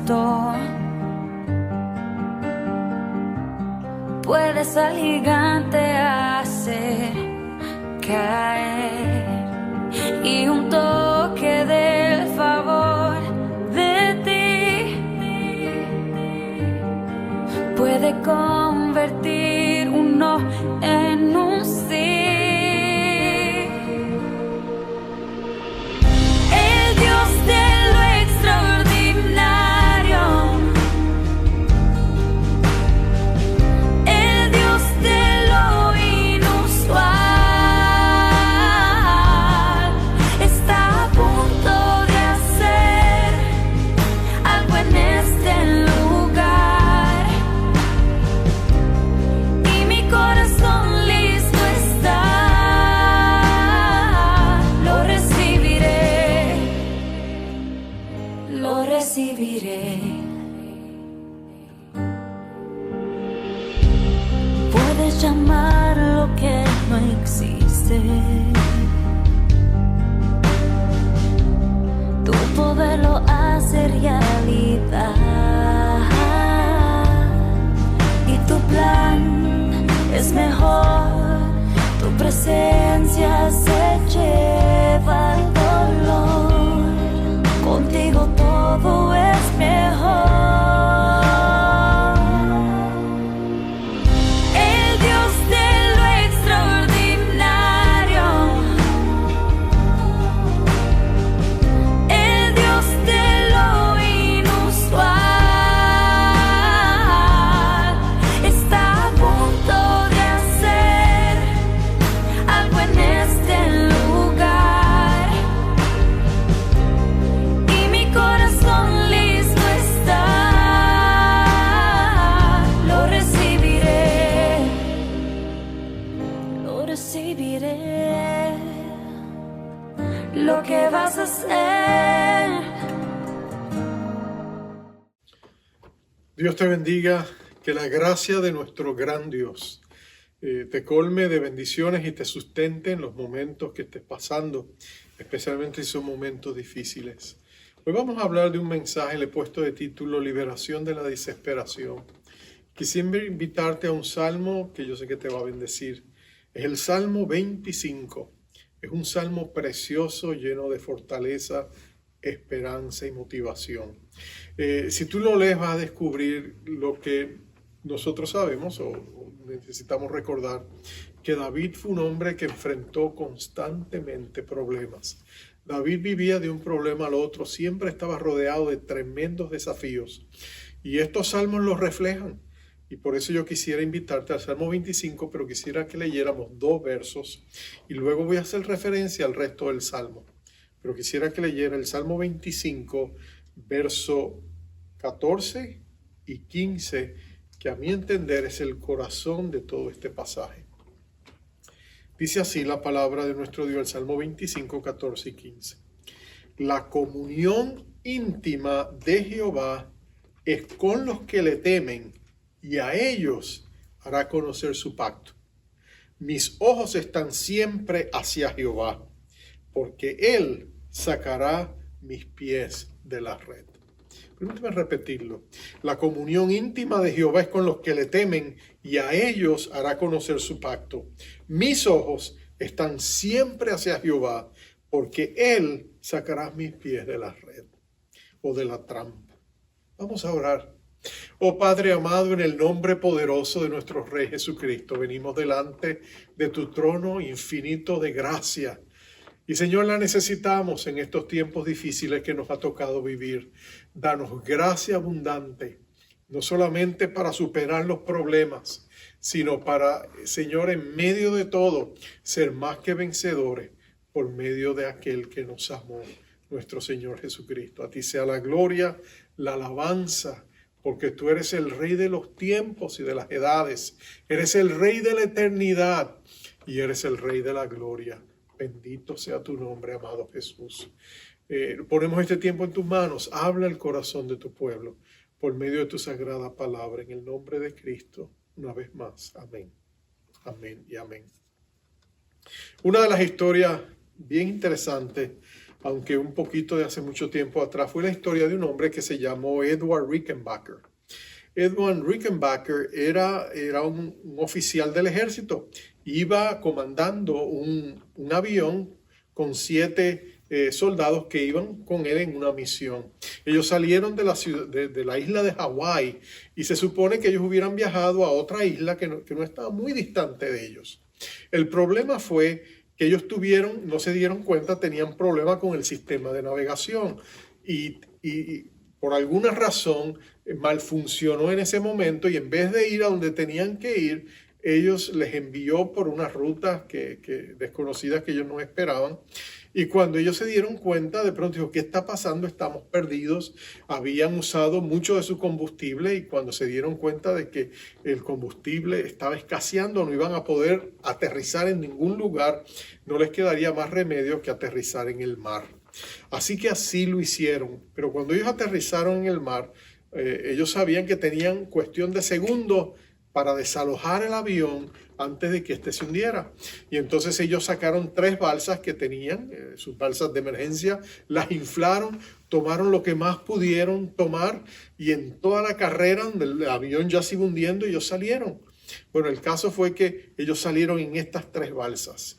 Cristo, puedes al gigante hacer caer, y un toque del favor de ti puede convertir un no en un sí. El Dios de lo extraordinario, el Dios de lo inusual, está a punto de hacer algo en este lugar, y mi corazón listo está. Lo recibiré, lo recibiré. Puedes llamar lo que no existe, tu poder lo hace realidad, y tu plan es mejor, tu presencia se lleva el dolor, contigo todo es mejor. El Dios de lo extraordinario, el Dios de lo inusual, está a punto de hacer algo en este lugar, y mi corazón listo está. Lo recibiré, lo recibiré. Lo que vas a hacer. Dios te bendiga, que la gracia de nuestro gran Dios te colme de bendiciones y te sustente en los momentos que estés pasando, especialmente si son momentos difíciles. Hoy vamos a hablar de un mensaje, le he puesto de título Liberación de la desesperación. Quisiera invitarte a un salmo que yo sé que te va a bendecir. Es el Salmo 25. Es un salmo precioso, lleno de fortaleza, esperanza y motivación. Si tú lo lees, vas a descubrir lo que nosotros sabemos o necesitamos recordar, que David fue un hombre que enfrentó constantemente problemas. David vivía de un problema al otro, siempre estaba rodeado de tremendos desafíos. Y estos salmos los reflejan. Y por eso yo quisiera invitarte al Salmo 25, pero quisiera que leyéramos 2 versos y luego voy a hacer referencia al resto del Salmo. Pero quisiera que leyera el Salmo 25, verso 14 y 15, que a mi entender es el corazón de todo este pasaje. Dice así la palabra de nuestro Dios, el Salmo 25, 14 y 15. La comunión íntima de Jehová es con los que le temen, y a ellos hará conocer su pacto. Mis ojos están siempre hacia Jehová, porque Él sacará mis pies de la red. Permíteme repetirlo. La comunión íntima de Jehová es con los que le temen, y a ellos hará conocer su pacto. Mis ojos están siempre hacia Jehová, porque Él sacará mis pies de la red o de la trampa. Vamos a orar. Oh Padre amado, en el nombre poderoso de nuestro Rey Jesucristo, venimos delante de tu trono infinito de gracia. Y Señor, la necesitamos en estos tiempos difíciles que nos ha tocado vivir. Danos gracia abundante, no solamente para superar los problemas, sino para, Señor, en medio de todo, ser más que vencedores por medio de aquel que nos amó, nuestro Señor Jesucristo. A ti sea la gloria, la alabanza, porque tú eres el Rey de los tiempos y de las edades. Eres el Rey de la eternidad y eres el Rey de la gloria. Bendito sea tu nombre, amado Jesús. Ponemos este tiempo en tus manos. Habla el corazón de tu pueblo por medio de tu sagrada palabra. En el nombre de Cristo, una vez más. Amén. Amén y amén. Una de las historias bien interesantes aunque un poquito de hace mucho tiempo atrás. Fue la historia de un hombre que se llamó Edward Rickenbacker. Edward Rickenbacker era un oficial del ejército. Iba comandando un avión con 7 soldados que iban con él en una misión. Ellos salieron de la isla de Hawái y se supone que ellos hubieran viajado a otra isla que no estaba muy distante de ellos. El problema fue que ellos no se dieron cuenta, tenían problemas con el sistema de navegación y por alguna razón mal funcionó en ese momento, y en vez de ir a donde tenían que ir, ellos les envió por unas rutas desconocidas que ellos no esperaban. Y cuando ellos se dieron cuenta, de pronto dijo, ¿qué está pasando? Estamos perdidos. Habían usado mucho de su combustible, y cuando se dieron cuenta de que el combustible estaba escaseando, no iban a poder aterrizar en ningún lugar, no les quedaría más remedio que aterrizar en el mar. Así que así lo hicieron. Pero cuando ellos aterrizaron en el mar, ellos sabían que tenían cuestión de segundos para desalojar el avión antes de que éste se hundiera. Y entonces ellos sacaron 3 balsas que tenían, sus balsas de emergencia, las inflaron, tomaron lo que más pudieron tomar, y en toda la carrera donde el avión ya se iba hundiendo, ellos salieron. Bueno, el caso fue que ellos salieron en estas 3 balsas.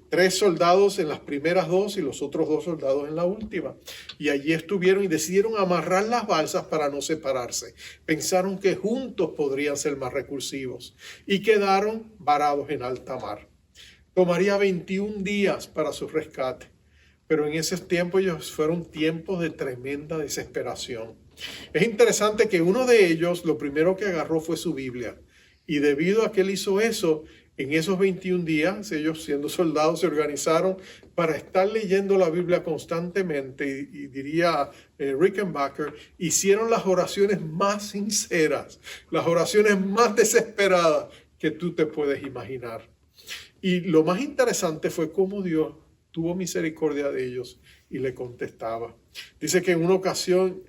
3 soldados en las primeras 2 y los otros 2 soldados en la última. Y allí estuvieron y decidieron amarrar las balsas para no separarse. Pensaron que juntos podrían ser más recursivos y quedaron varados en alta mar. Tomaría 21 días para su rescate, pero en esos tiempos ellos fueron tiempos de tremenda desesperación. Es interesante que uno de ellos lo primero que agarró fue su Biblia, y debido a que él hizo eso, en esos 21 días, ellos siendo soldados se organizaron para estar leyendo la Biblia constantemente, y diría Rickenbacker, hicieron las oraciones más sinceras, las oraciones más desesperadas que tú te puedes imaginar. Y lo más interesante fue cómo Dios tuvo misericordia de ellos y le contestaba. Dice que en una ocasión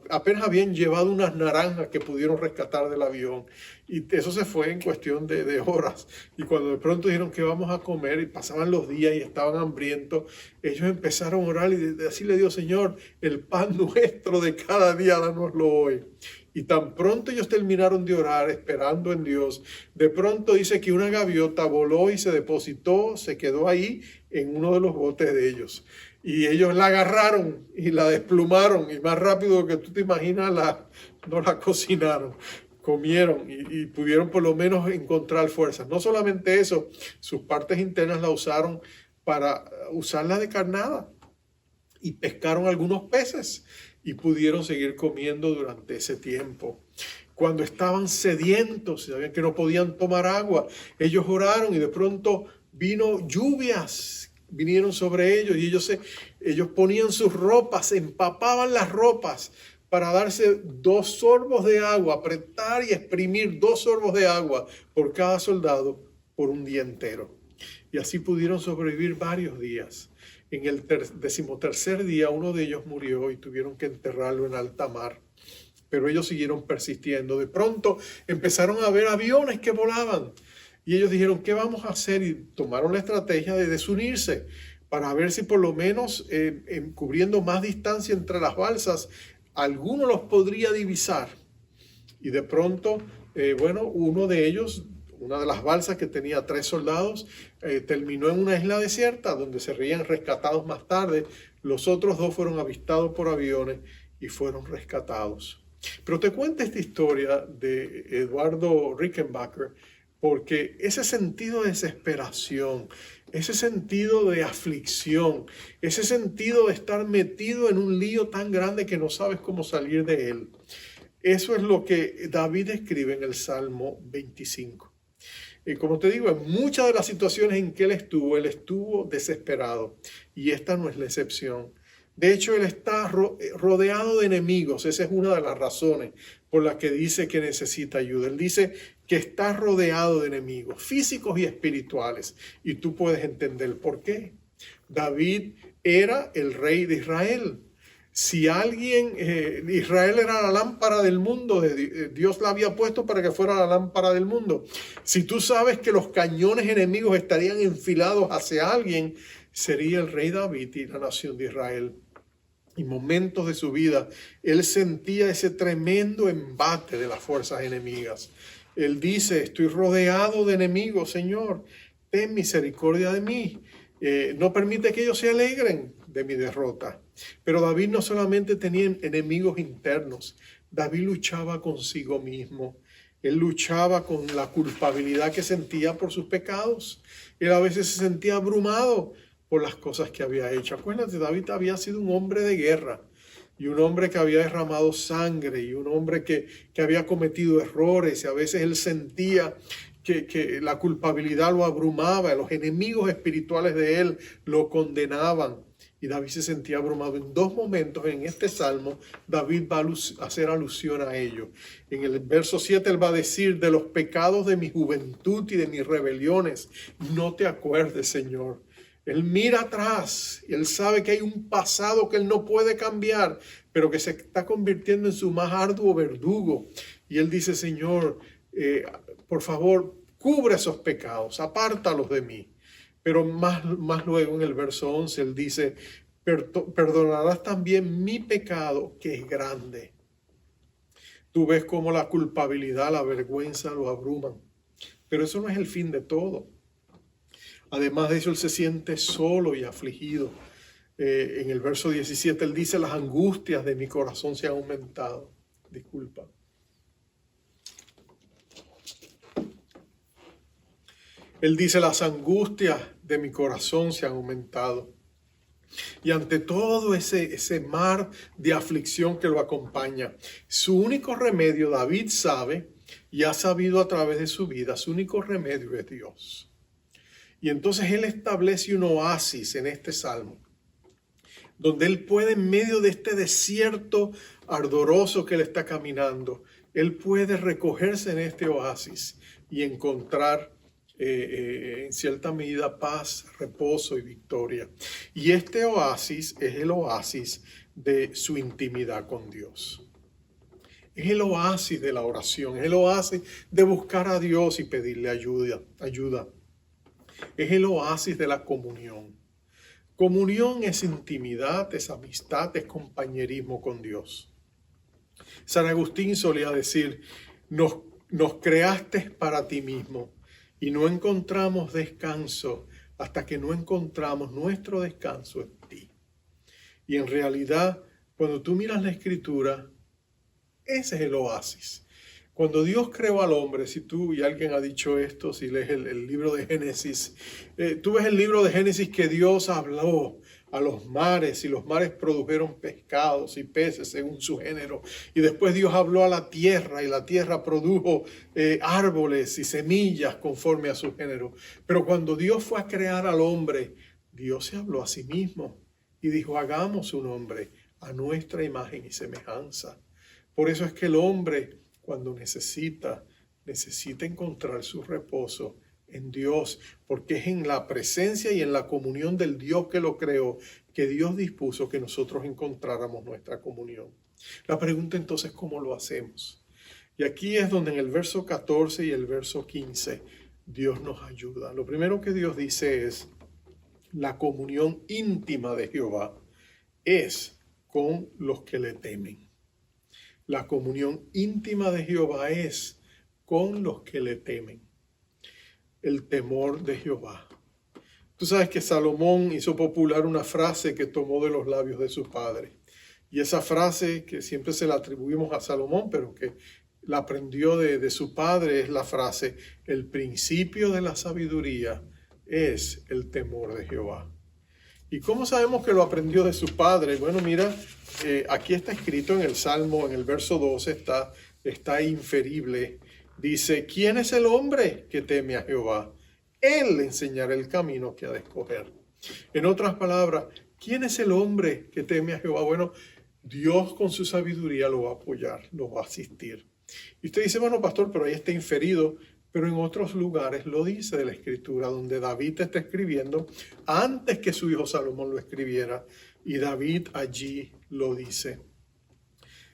apenas habían llevado unas naranjas que pudieron rescatar del avión, y eso se fue en cuestión de horas. Y cuando de pronto dijeron que vamos a comer, y pasaban los días y estaban hambrientos, ellos empezaron a orar y decirle a Dios, Señor, el pan nuestro de cada día, dánoslo hoy. Y tan pronto ellos terminaron de orar, esperando en Dios, de pronto dice que una gaviota voló y se depositó, se quedó ahí en uno de los botes de ellos. Y ellos la agarraron y la desplumaron, y más rápido que tú te imaginas, no la cocinaron, comieron y pudieron por lo menos encontrar fuerzas. No solamente eso, sus partes internas la usaron para usarla de carnada, y pescaron algunos peces y pudieron seguir comiendo durante ese tiempo. Cuando estaban sedientos, sabían que no podían tomar agua, ellos oraron y de pronto vino lluvias, vinieron sobre ellos, y ellos ponían sus ropas, empapaban las ropas para darse 2 sorbos de agua, apretar y exprimir 2 sorbos de agua por cada soldado por un día entero. Y así pudieron sobrevivir varios días. En el 13º día uno de ellos murió y tuvieron que enterrarlo en alta mar. Pero ellos siguieron persistiendo. De pronto empezaron a ver aviones que volaban. Y ellos dijeron, ¿qué vamos a hacer? Y tomaron la estrategia de desunirse para ver si por lo menos cubriendo más distancia entre las balsas, alguno los podría divisar. Y de pronto, uno de ellos, una de las balsas que tenía 3 soldados, terminó en una isla desierta donde serían rescatados más tarde. Los otros 2 fueron avistados por aviones y fueron rescatados. Pero te cuento esta historia de Eduardo Rickenbacker porque ese sentido de desesperación, ese sentido de aflicción, ese sentido de estar metido en un lío tan grande que no sabes cómo salir de él, eso es lo que David escribe en el Salmo 25. Y como te digo, en muchas de las situaciones en que él estuvo desesperado, y esta no es la excepción. De hecho, él está rodeado de enemigos. Esa es una de las razones por las que dice que necesita ayuda. Él dice que está rodeado de enemigos físicos y espirituales. Y tú puedes entender por qué. David era el rey de Israel. Si Israel era la lámpara del mundo, Dios la había puesto para que fuera la lámpara del mundo. Si tú sabes que los cañones enemigos estarían enfilados hacia alguien, sería el rey David y la nación de Israel. Y momentos de su vida, él sentía ese tremendo embate de las fuerzas enemigas. Él dice, estoy rodeado de enemigos, Señor, ten misericordia de mí. No permite que ellos se alegren de mi derrota. Pero David no solamente tenía enemigos internos, David luchaba consigo mismo. Él luchaba con la culpabilidad que sentía por sus pecados. Él a veces se sentía abrumado por las cosas que había hecho. Acuérdate, David había sido un hombre de guerra y un hombre que había derramado sangre y un hombre que había cometido errores, y a veces él sentía que la culpabilidad lo abrumaba, los enemigos espirituales de él lo condenaban y David se sentía abrumado. En dos momentos en este salmo, David va a hacer alusión a ello. En el verso 7 él va a decir, de los pecados de mi juventud y de mis rebeliones, no te acuerdes, Señor. Él mira atrás y él sabe que hay un pasado que él no puede cambiar, pero que se está convirtiendo en su más arduo verdugo. Y él dice, Señor, por favor, cubre esos pecados, apártalos de mí. Pero más luego en el verso 11 él dice, perdonarás también mi pecado que es grande. Tú ves cómo la culpabilidad, la vergüenza lo abruman. Pero eso no es el fin de todo. Además de eso, él se siente solo y afligido. En el verso 17, él dice, las angustias de mi corazón se han aumentado. Disculpa. Él dice, las angustias de mi corazón se han aumentado. Y ante todo ese mar de aflicción que lo acompaña, su único remedio, David sabe y ha sabido a través de su vida, su único remedio es Dios. Y entonces él establece un oasis en este salmo, donde él puede, en medio de este desierto ardoroso que él está caminando, él puede recogerse en este oasis y encontrar en cierta medida paz, reposo y victoria. Y este oasis es el oasis de su intimidad con Dios. Es el oasis de la oración, es el oasis de buscar a Dios y pedirle ayuda. Es el oasis de la comunión. Comunión es intimidad, es amistad, es compañerismo con Dios. San Agustín solía decir, nos creaste para ti mismo y no encontramos descanso hasta que no encontramos nuestro descanso en ti. Y en realidad, cuando tú miras la Escritura, ese es el oasis. Cuando Dios creó al hombre, si tú y alguien ha dicho esto, si lees el libro de Génesis, tú ves el libro de Génesis que Dios habló a los mares y los mares produjeron pescados y peces según su género. Y después Dios habló a la tierra y la tierra produjo árboles y semillas conforme a su género. Pero cuando Dios fue a crear al hombre, Dios se habló a sí mismo y dijo, hagamos un hombre a nuestra imagen y semejanza. Por eso es que el hombre, cuando necesita encontrar su reposo en Dios, porque es en la presencia y en la comunión del Dios que lo creó, que Dios dispuso que nosotros encontráramos nuestra comunión. La pregunta entonces, ¿cómo lo hacemos? Y aquí es donde en el verso 14 y el verso 15 Dios nos ayuda. Lo primero que Dios dice es, la comunión íntima de Jehová es con los que le temen. La comunión íntima de Jehová es con los que le temen. El temor de Jehová. Tú sabes que Salomón hizo popular una frase que tomó de los labios de su padre. Y esa frase que siempre se la atribuimos a Salomón, pero que la aprendió de su padre, es la frase, el principio de la sabiduría es el temor de Jehová. ¿Y cómo sabemos que lo aprendió de su padre? Bueno, mira, aquí está escrito en el Salmo, en el verso 12, está inferible. Dice, ¿quién es el hombre que teme a Jehová? Él le enseñará el camino que ha de escoger. En otras palabras, ¿quién es el hombre que teme a Jehová? Bueno, Dios con su sabiduría lo va a apoyar, lo va a asistir. Y usted dice, bueno, pastor, pero ahí está inferido. Pero en otros lugares lo dice de la Escritura, donde David está escribiendo antes que su hijo Salomón lo escribiera. Y David allí lo dice.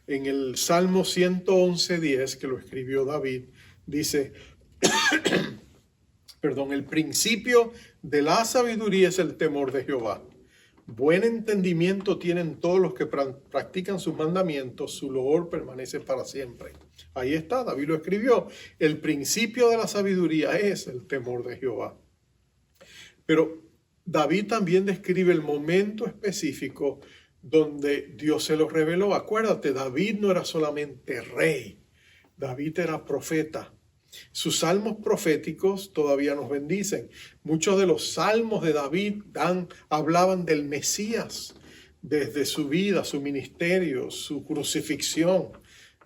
En el Salmo 111:10, que lo escribió David, dice, el principio de la sabiduría es el temor de Jehová. Buen entendimiento tienen todos los que practican sus mandamientos, su loor permanece para siempre. Ahí está, David lo escribió. El principio de la sabiduría es el temor de Jehová. Pero David también describe el momento específico donde Dios se lo reveló. Acuérdate, David no era solamente rey, David era profeta. Sus salmos proféticos todavía nos bendicen. Muchos de los salmos de David hablaban del Mesías, desde su vida, su ministerio, su crucifixión,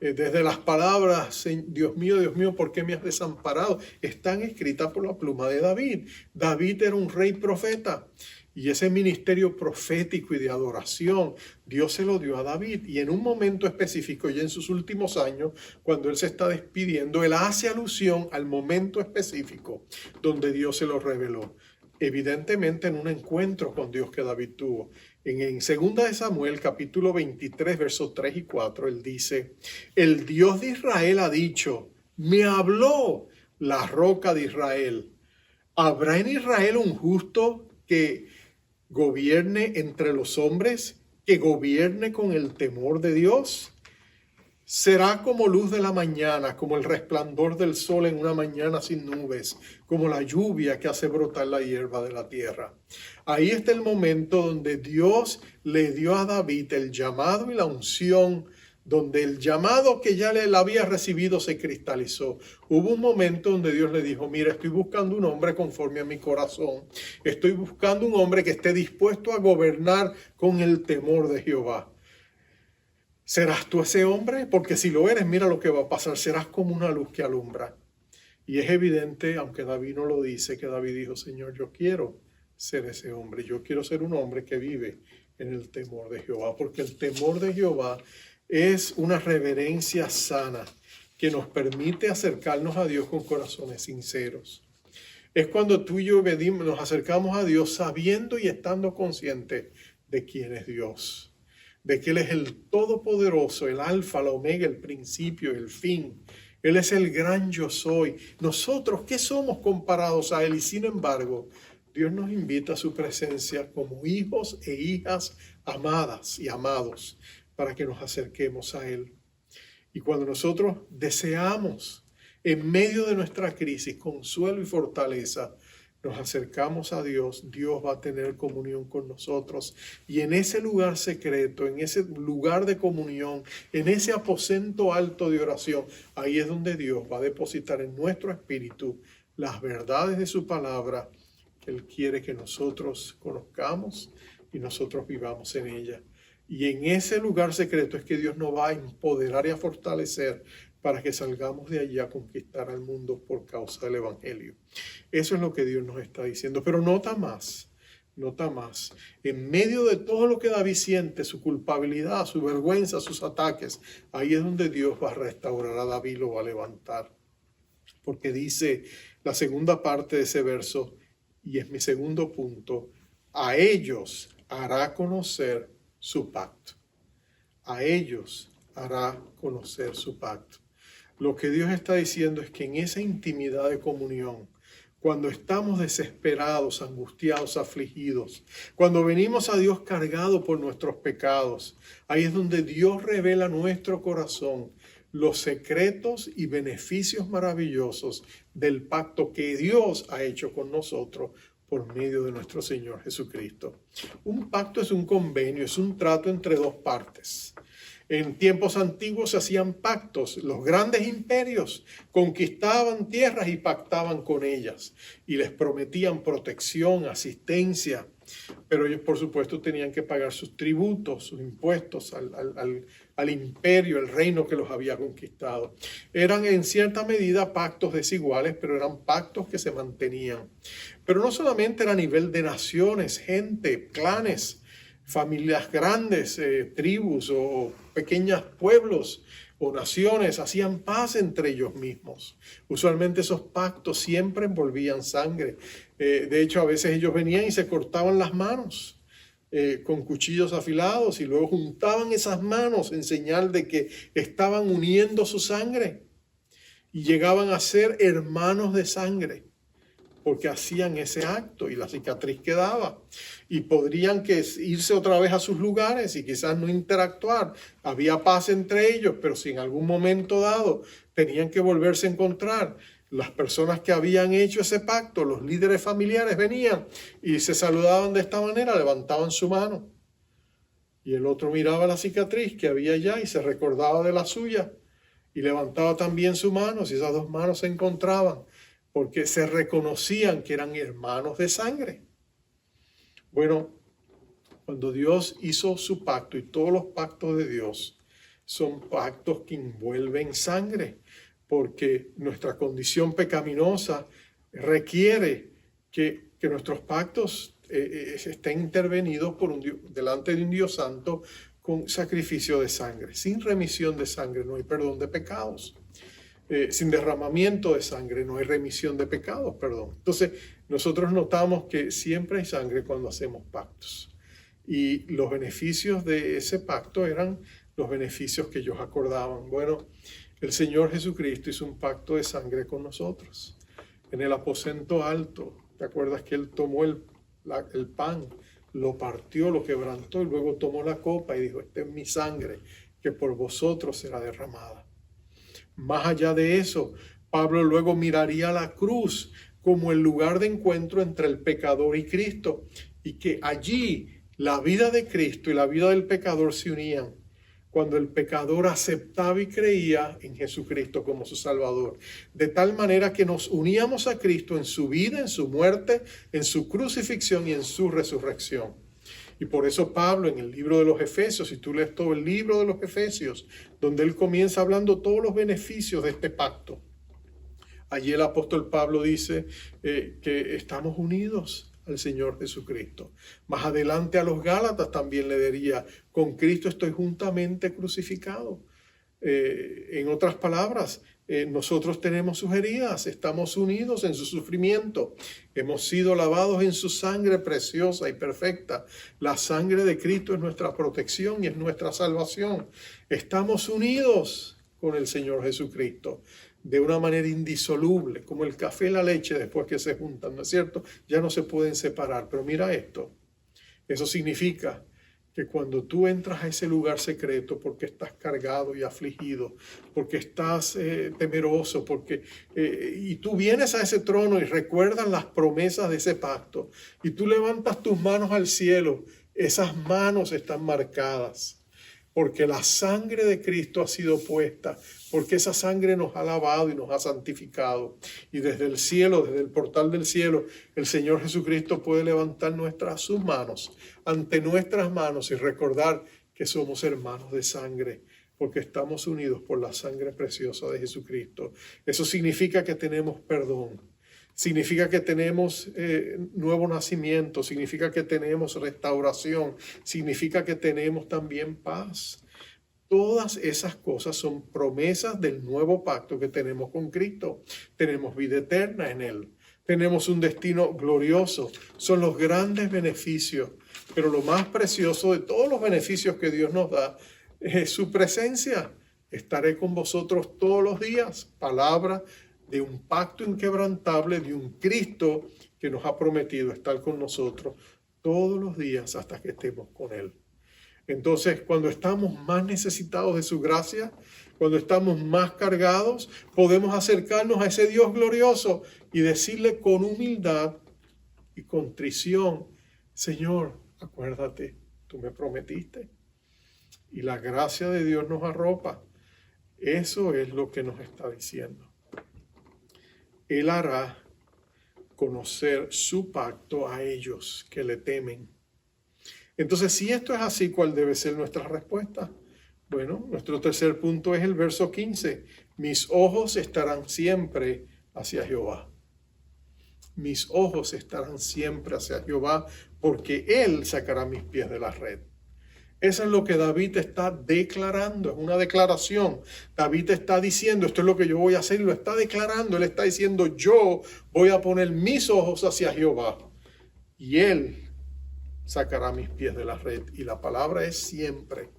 desde las palabras, Dios mío, ¿por qué me has desamparado?, están escritas por la pluma de David. David era un rey profeta. Y ese ministerio profético y de adoración, Dios se lo dio a David. Y en un momento específico, ya en sus últimos años, cuando él se está despidiendo, él hace alusión al momento específico donde Dios se lo reveló. Evidentemente en un encuentro con Dios que David tuvo. En 2 de Samuel, capítulo 23, versos 3 y 4, él dice: el Dios de Israel ha dicho, me habló la roca de Israel. ¿Habrá en Israel un justo que gobierne entre los hombres, que gobierne con el temor de Dios? Será como luz de la mañana, como el resplandor del sol en una mañana sin nubes, como la lluvia que hace brotar la hierba de la tierra. Ahí está el momento donde Dios le dio a David el llamado y la unción, donde el llamado que ya le había recibido se cristalizó. Hubo un momento donde Dios le dijo: mira, estoy buscando un hombre conforme a mi corazón. Estoy buscando un hombre que esté dispuesto a gobernar con el temor de Jehová. ¿Serás tú ese hombre? Porque si lo eres, mira lo que va a pasar. Serás como una luz que alumbra. Y es evidente, aunque David no lo dice, que David dijo: Señor, yo quiero ser ese hombre. Yo quiero ser un hombre que vive en el temor de Jehová. Porque el temor de Jehová es una reverencia sana que nos permite acercarnos a Dios con corazones sinceros. Es cuando tú y yo nos acercamos a Dios sabiendo y estando conscientes de quién es Dios. De que Él es el Todopoderoso, el Alfa, la Omega, el principio, el fin. Él es el gran yo soy. Nosotros, ¿qué somos comparados a Él? Y sin embargo, Dios nos invita a su presencia como hijos e hijas amadas y amados para que nos acerquemos a Él. Y cuando nosotros deseamos, en medio de nuestra crisis, consuelo y fortaleza, nos acercamos a Dios, Dios va a tener comunión con nosotros. Y en ese lugar secreto, en ese lugar de comunión, en ese aposento alto de oración, ahí es donde Dios va a depositar en nuestro espíritu las verdades de su palabra que Él quiere que nosotros conozcamos y nosotros vivamos en ella. Y en ese lugar secreto es que Dios nos va a empoderar y a fortalecer para que salgamos de allí a conquistar al mundo por causa del Evangelio. Eso es lo que Dios nos está diciendo. Pero nota más. En medio de todo lo que David siente, su culpabilidad, su vergüenza, sus ataques, ahí es donde Dios va a restaurar a David, lo va a levantar. Porque dice la segunda parte de ese verso, y es mi segundo punto: a ellos hará conocer su pacto. A ellos hará conocer su pacto. Lo que Dios está diciendo es que en esa intimidad de comunión, cuando estamos desesperados, angustiados, afligidos, cuando venimos a Dios cargados por nuestros pecados, ahí es donde Dios revela a nuestro corazón los secretos y beneficios maravillosos del pacto que Dios ha hecho con nosotros por medio de nuestro Señor Jesucristo. Un pacto es un convenio, es un trato entre dos partes. En tiempos antiguos se hacían pactos. Los grandes imperios conquistaban tierras y pactaban con ellas y les prometían protección, asistencia, pero ellos por supuesto tenían que pagar sus tributos, sus impuestos al imperio, el reino que los había conquistado. Eran en cierta medida pactos desiguales, pero eran pactos que se mantenían. Pero no solamente era a nivel de naciones, gente, clanes, familias grandes, tribus o pequeños pueblos o naciones hacían paz entre ellos mismos. Usualmente esos pactos siempre envolvían sangre. De hecho, a veces ellos venían y se cortaban las manos con cuchillos afilados y luego juntaban esas manos en señal de que estaban uniendo su sangre y llegaban a ser hermanos de sangre. porque hacían ese acto y la cicatriz quedaba. Y podrían irse otra vez a sus lugares y quizás no interactuar. Había paz entre ellos, pero si en algún momento dado tenían que volverse a encontrar, las personas que habían hecho ese pacto, los líderes familiares venían y se saludaban de esta manera, levantaban su mano. Y el otro miraba la cicatriz que había allá y se recordaba de la suya. Y levantaba también su mano, si esas dos manos se encontraban, porque se reconocían que eran hermanos de sangre. Bueno, cuando Dios hizo su pacto, y todos los pactos de Dios son pactos que envuelven sangre, porque nuestra condición pecaminosa requiere que nuestros pactos estén intervenidos delante de un Dios santo con sacrificio de sangre. Sin remisión de sangre no hay perdón de pecados. Sin derramamiento de sangre no hay remisión de pecados, perdón. Entonces, nosotros notamos que siempre hay sangre cuando hacemos pactos. Y los beneficios de ese pacto eran los beneficios que ellos acordaban. Bueno, el Señor Jesucristo hizo un pacto de sangre con nosotros. En el aposento alto, ¿te acuerdas que Él tomó el pan, lo partió, lo quebrantó y luego tomó la copa y dijo: esta es mi sangre que por vosotros será derramada? Más allá de eso, Pablo luego miraría la cruz como el lugar de encuentro entre el pecador y Cristo, y que allí la vida de Cristo y la vida del pecador se unían cuando el pecador aceptaba y creía en Jesucristo como su Salvador. De tal manera que nos uníamos a Cristo en su vida, en su muerte, en su crucifixión y en su resurrección. Y por eso Pablo en el libro de los Efesios, si tú lees todo el libro de los Efesios, donde él comienza hablando todos los beneficios de este pacto, allí el apóstol Pablo dice que estamos unidos al Señor Jesucristo. Más adelante a los Gálatas también le diría: con Cristo estoy juntamente crucificado. En otras palabras, nosotros tenemos sus heridas, estamos unidos en su sufrimiento, hemos sido lavados en su sangre preciosa y perfecta. La sangre de Cristo es nuestra protección y es nuestra salvación. Estamos unidos con el Señor Jesucristo de una manera indisoluble, como el café y la leche después que se juntan, ¿no es cierto? Ya no se pueden separar. Pero mira esto, eso significa que cuando tú entras a ese lugar secreto porque estás cargado y afligido, porque estás temeroso, y tú vienes a ese trono y recuerdas las promesas de ese pacto, y tú levantas tus manos al cielo, esas manos están marcadas, porque la sangre de Cristo ha sido puesta, porque esa sangre nos ha lavado y nos ha santificado. Y desde el cielo, desde el portal del cielo, el Señor Jesucristo puede levantar sus manos ante nuestras manos y recordar que somos hermanos de sangre, porque estamos unidos por la sangre preciosa de Jesucristo. Eso significa que tenemos perdón. Significa que tenemos nuevo nacimiento, significa que tenemos restauración, significa que tenemos también paz. Todas esas cosas son promesas del nuevo pacto que tenemos con Cristo. Tenemos vida eterna en Él, tenemos un destino glorioso, son los grandes beneficios, pero lo más precioso de todos los beneficios que Dios nos da es su presencia. Estaré con vosotros todos los días, palabra de un pacto inquebrantable, de un Cristo que nos ha prometido estar con nosotros todos los días hasta que estemos con Él. Entonces, cuando estamos más necesitados de su gracia, cuando estamos más cargados, podemos acercarnos a ese Dios glorioso y decirle con humildad y contrición: Señor, acuérdate, tú me prometiste. Y la gracia de Dios nos arropa. Eso es lo que nos está diciendo. Él hará conocer su pacto a ellos que le temen. Entonces, si esto es así, ¿cuál debe ser nuestra respuesta? Bueno, nuestro tercer punto es el verso 15. Mis ojos estarán siempre hacia Jehová. Mis ojos estarán siempre hacia Jehová, porque Él sacará mis pies de la red. Eso es lo que David está declarando, es una declaración. David está diciendo: esto es lo que yo voy a hacer, y lo está declarando. Él está diciendo: yo voy a poner mis ojos hacia Jehová, y Él sacará mis pies de la red. Y la palabra es siempre.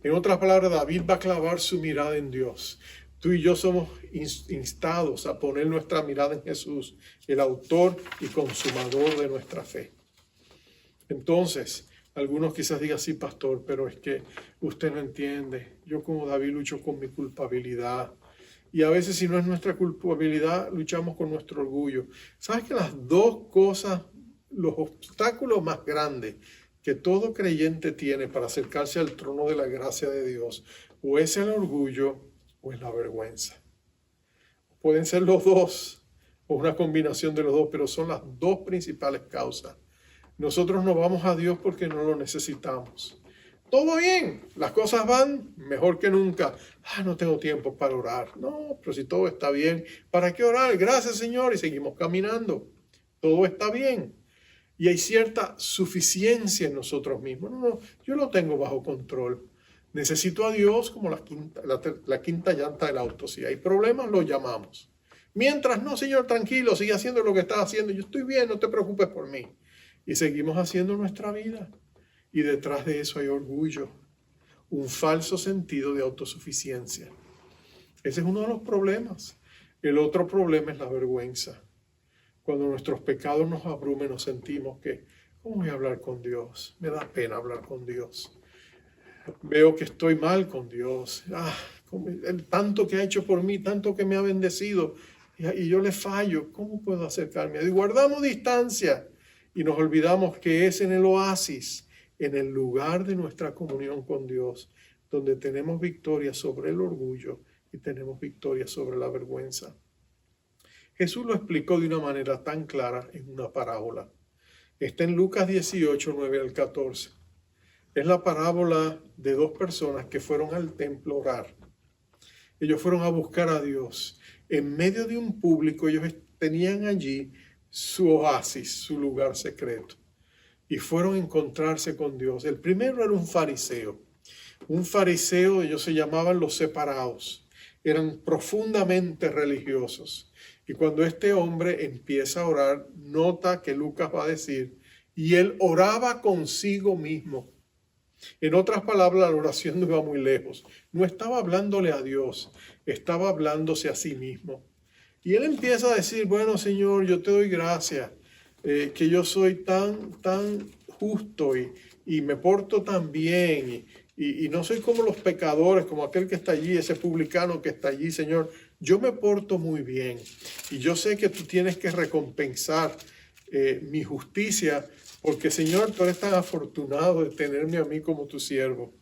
En otras palabras, David va a clavar su mirada en Dios. Tú y yo somos instados a poner nuestra mirada en Jesús, el autor y consumador de nuestra fe. Entonces, algunos quizás digan, sí, pastor, pero es que usted no entiende. Yo como David lucho con mi culpabilidad. Y a veces si no es nuestra culpabilidad, luchamos con nuestro orgullo. ¿Sabes que las dos cosas, los obstáculos más grandes que todo creyente tiene para acercarse al trono de la gracia de Dios, o es el orgullo o es la vergüenza? Pueden ser los dos o una combinación de los dos, pero son las dos principales causas. Nosotros no vamos a Dios porque no lo necesitamos. Todo bien, las cosas van mejor que nunca. No tengo tiempo para orar. No, pero si todo está bien, ¿para qué orar? Gracias, Señor, y seguimos caminando. Todo está bien. Y hay cierta suficiencia en nosotros mismos. No, yo lo tengo bajo control. Necesito a Dios como la quinta llanta del auto. Si hay problemas, lo llamamos. Mientras, no, Señor, tranquilo, sigue haciendo lo que estás haciendo. Yo estoy bien, no te preocupes por mí. Y seguimos haciendo nuestra vida. Y detrás de eso hay orgullo, un falso sentido de autosuficiencia. Ese es uno de los problemas. El otro problema es la vergüenza. Cuando nuestros pecados nos abrumen, nos sentimos que, ¿cómo voy a hablar con Dios? Me da pena hablar con Dios. Veo que estoy mal con Dios. Tanto que ha hecho por mí, tanto que me ha bendecido, y yo le fallo. ¿Cómo puedo acercarme a Dios? Guardamos distancia y nos olvidamos que es en el oasis, en el lugar de nuestra comunión con Dios, donde tenemos victoria sobre el orgullo y tenemos victoria sobre la vergüenza. Jesús lo explicó de una manera tan clara en una parábola. Está en Lucas 18, 9 al 14. Es la parábola de dos personas que fueron al templo a orar. Ellos fueron a buscar a Dios. En medio de un público, ellos tenían allí su oasis, su lugar secreto. Y fueron a encontrarse con Dios. El primero era un fariseo. Un fariseo, ellos se llamaban los separados. Eran profundamente religiosos. Y cuando este hombre empieza a orar, nota que Lucas va a decir, y él oraba consigo mismo. En otras palabras, la oración no iba muy lejos. No estaba hablándole a Dios, estaba hablándose a sí mismo. Y él empieza a decir, bueno, Señor, yo te doy gracias, que yo soy tan justo y me porto tan bien y no soy como los pecadores, como aquel que está allí, ese publicano que está allí, Señor. Yo me porto muy bien y yo sé que tú tienes que recompensar mi justicia porque, Señor, tú eres tan afortunado de tenerme a mí como tu siervo.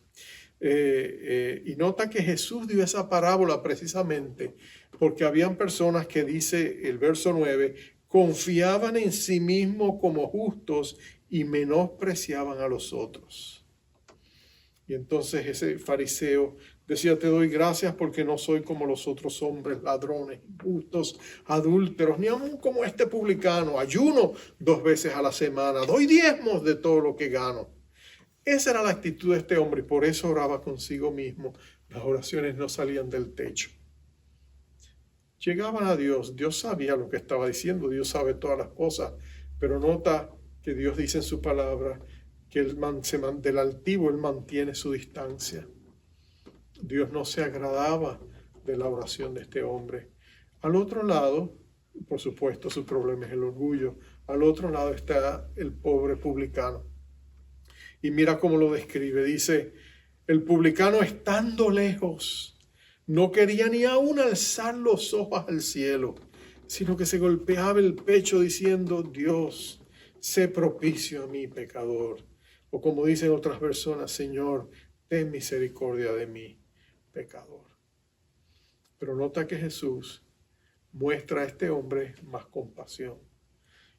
Y nota que Jesús dio esa parábola precisamente porque habían personas que, dice el verso 9, confiaban en sí mismos como justos y menospreciaban a los otros. Y entonces ese fariseo decía, te doy gracias porque no soy como los otros hombres, ladrones, injustos, adúlteros, ni aún como este publicano. Ayuno 2 veces a la semana, doy diezmos de todo lo que gano. Esa era la actitud de este hombre y por eso oraba consigo mismo. Las oraciones no salían del techo. Llegaban a Dios, Dios sabía lo que estaba diciendo, Dios sabe todas las cosas, pero nota que Dios dice en su palabra que del altivo Él mantiene su distancia. Dios no se agradaba de la oración de este hombre. Al otro lado, por supuesto, su problema es el orgullo. Al otro lado está el pobre publicano. Y mira cómo lo describe. Dice, el publicano estando lejos, no quería ni aún alzar los ojos al cielo, sino que se golpeaba el pecho diciendo, Dios, sé propicio a mí, pecador. O como dicen otras personas, Señor, ten misericordia de mí, pecador. Pero nota que Jesús muestra a este hombre más compasión.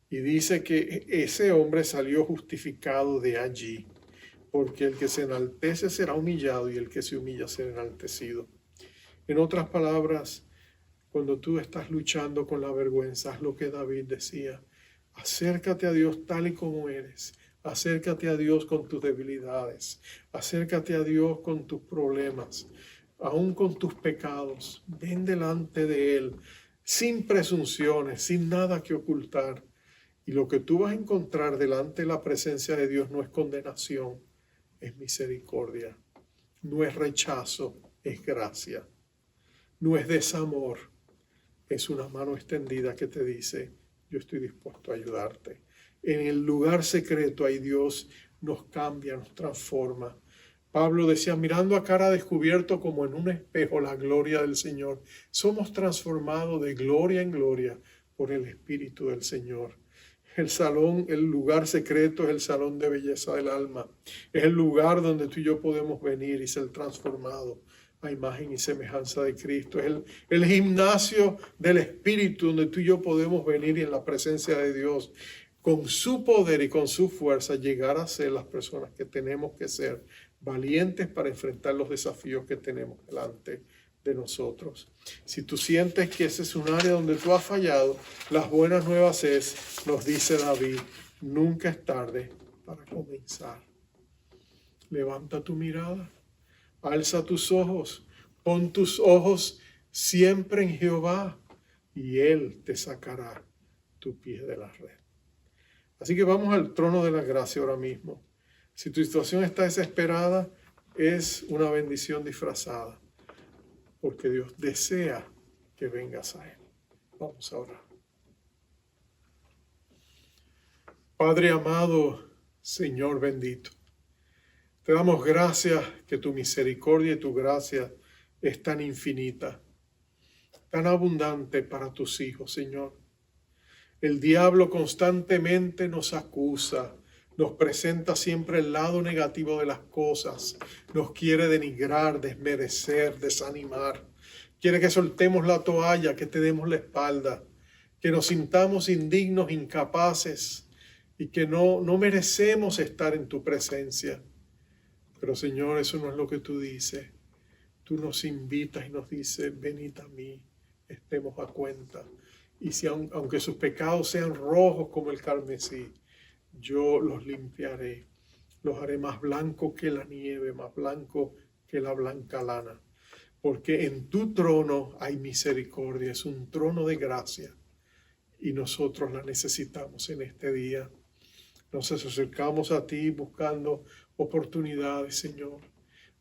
Y dice que ese hombre salió justificado de allí, porque el que se enaltece será humillado y el que se humilla será enaltecido. En otras palabras, cuando tú estás luchando con la vergüenza, haz lo que David decía, acércate a Dios tal y como eres, acércate a Dios con tus debilidades, acércate a Dios con tus problemas, aún con tus pecados, ven delante de Él, sin presunciones, sin nada que ocultar. Y lo que tú vas a encontrar delante de la presencia de Dios no es condenación, es misericordia, no es rechazo, es gracia. no es desamor, es una mano extendida que te dice, yo estoy dispuesto a ayudarte. En el lugar secreto ahí Dios nos cambia, nos transforma. Pablo decía, mirando a cara descubierto como en un espejo la gloria del Señor, somos transformados de gloria en gloria por el Espíritu del Señor. El salón, el lugar secreto es el salón de belleza del alma. Es el lugar donde tú y yo podemos venir y ser transformados a imagen y semejanza de Cristo. Es el gimnasio del Espíritu donde tú y yo podemos venir y en la presencia de Dios, con su poder y con su fuerza, llegar a ser las personas que tenemos que ser, valientes para enfrentar los desafíos que tenemos delante de nosotros. Si tú sientes que ese es un área donde tú has fallado, las buenas nuevas es, nos dice David, nunca es tarde para comenzar. Levanta tu mirada, alza tus ojos, pon tus ojos siempre en Jehová y Él te sacará tu pie de la red. Así que vamos al trono de la gracia ahora mismo. Si tu situación está desesperada, es una bendición disfrazada, porque Dios desea que vengas a Él. Vamos a orar. Padre amado, Señor bendito, te damos gracias que tu misericordia y tu gracia es tan infinita, tan abundante para tus hijos, Señor. El diablo constantemente nos acusa, nos presenta siempre el lado negativo de las cosas, nos quiere denigrar, desmerecer, desanimar. Quiere que soltemos la toalla, que te demos la espalda, que nos sintamos indignos, incapaces y que no merecemos estar en tu presencia. Pero Señor, eso no es lo que tú dices. Tú nos invitas y nos dices, venid a mí, estemos a cuenta. Y si aunque sus pecados sean rojos como el carmesí, yo los limpiaré, los haré más blancos que la nieve, más blancos que la blanca lana. Porque en tu trono hay misericordia, es un trono de gracia y nosotros la necesitamos en este día. Nos acercamos a ti buscando oportunidades, Señor,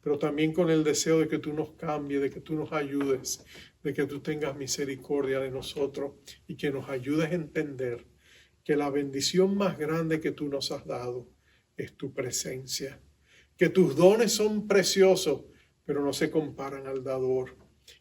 pero también con el deseo de que tú nos cambies, de que tú nos ayudes, de que tú tengas misericordia de nosotros y que nos ayudes a entender que la bendición más grande que tú nos has dado es tu presencia, que tus dones son preciosos, pero no se comparan al dador,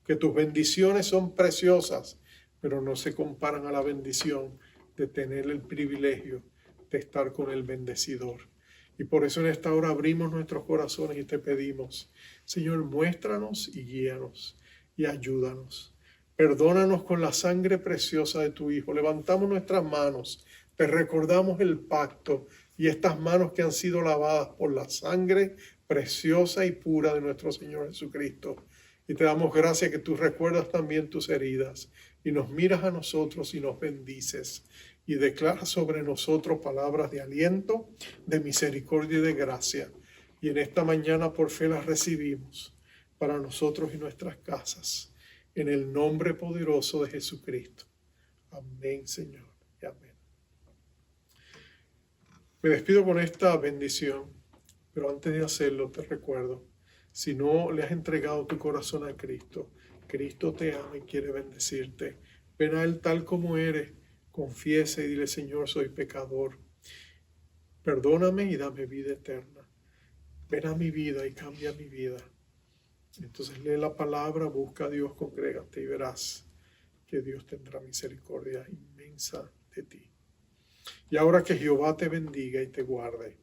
que tus bendiciones son preciosas, pero no se comparan a la bendición de tener el privilegio de estar con el bendecidor. Y por eso en esta hora abrimos nuestros corazones y te pedimos, Señor, muéstranos y guíanos y ayúdanos. Perdónanos con la sangre preciosa de tu Hijo. Levantamos nuestras manos, te recordamos el pacto y estas manos que han sido lavadas por la sangre preciosa y pura de nuestro Señor Jesucristo. Y te damos gracias que tú recuerdas también tus heridas y nos miras a nosotros y nos bendices y declaras sobre nosotros palabras de aliento, de misericordia y de gracia. Y en esta mañana por fe las recibimos para nosotros y nuestras casas. En el nombre poderoso de Jesucristo. Amén, Señor, y amén. Me despido con esta bendición, pero antes de hacerlo te recuerdo, si no le has entregado tu corazón a Cristo, Cristo te ama y quiere bendecirte. Ven a Él tal como eres, confiesa y dile, Señor, soy pecador. Perdóname y dame vida eterna. Ven a mi vida y cambia mi vida. Entonces lee la palabra, busca a Dios, congrégate y verás que Dios tendrá misericordia inmensa de ti. Y ahora que Jehová te bendiga y te guarde,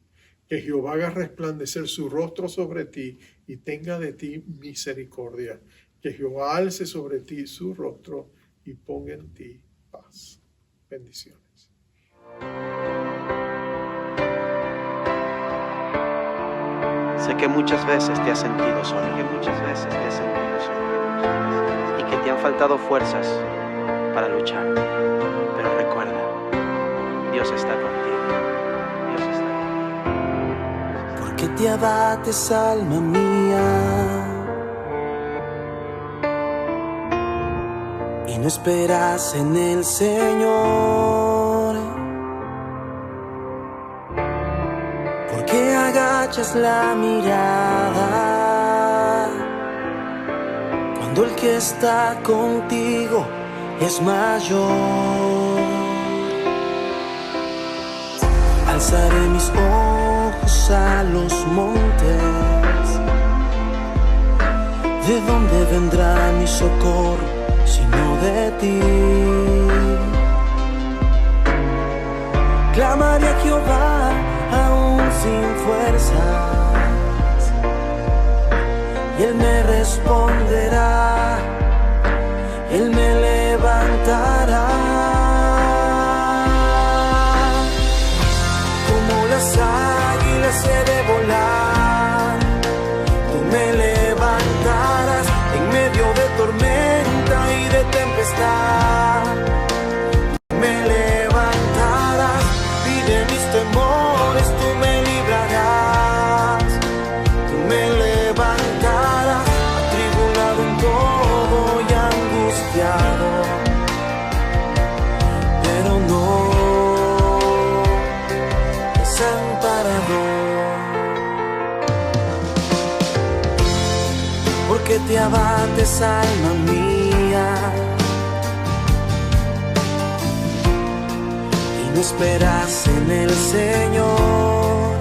que Jehová haga resplandecer su rostro sobre ti y tenga de ti misericordia, que Jehová alce sobre ti su rostro y ponga en ti paz. Bendiciones. Sé que muchas veces te has sentido solo, y que te han faltado fuerzas para luchar. Pero recuerda, Dios está contigo. Dios está contigo. ¿Por qué te abates, alma mía? Y no esperas en el Señor. ¿Por qué agachas la mirada cuando el que está contigo es mayor. Alzaré mis ojos a los montes, ¿de dónde vendrá mi socorro sino de ti? Clamaré a Jehová aún sin fuerzas, y Él me responderá, Él me levantará. Como las águilas he de volar, tú me levantarás en medio de tormenta y de tempestad. Me levantarás y de mis temores tú me librarás. Tú me levantarás atribulado en todo y angustiado, pero no desamparado, porque te abates, alma mía, y no esperas en el Señor,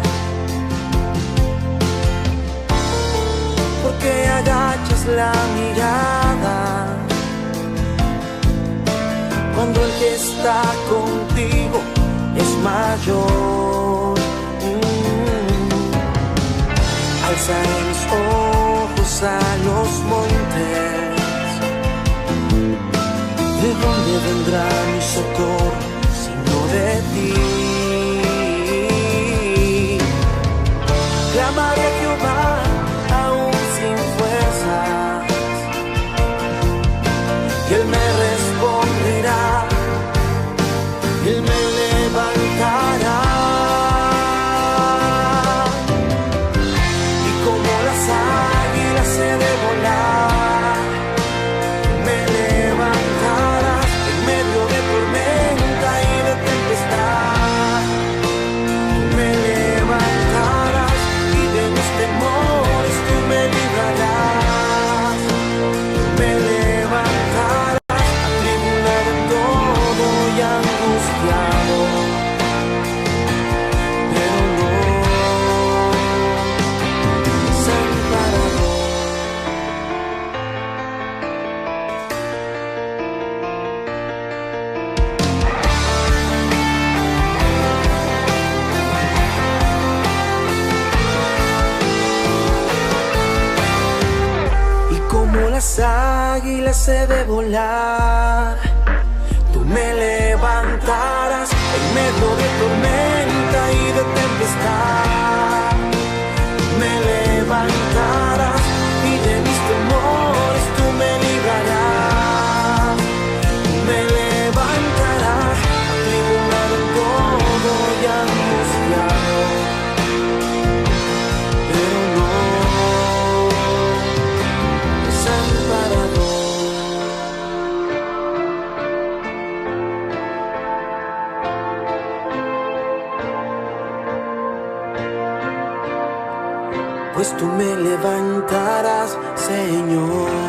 porque agachas la mirada cuando el que está contigo es mayor. Alzaré mis ojos a los montes, ¿de dónde vendrá mi socorro sino de ti? Clamaré a Jehová aún sin fuerzas, y Él me responderá, Él me levantará. Y como las águilas he de volar, me levantarás en medio de tormenta y de tempestad. Me levantarás y de mis temores tú me librarás. Me levantarás atribulado en todo y angustiado, pero no desamparado. Y como las águilas he de volar, tú me levantarás en medio de tormenta y de tempestad. Me levantarás y de mis temores tú me librarás. Me levantarás atribulado en todo y angustiado, pero no desamparado. Pues tú me levantarás, Señor.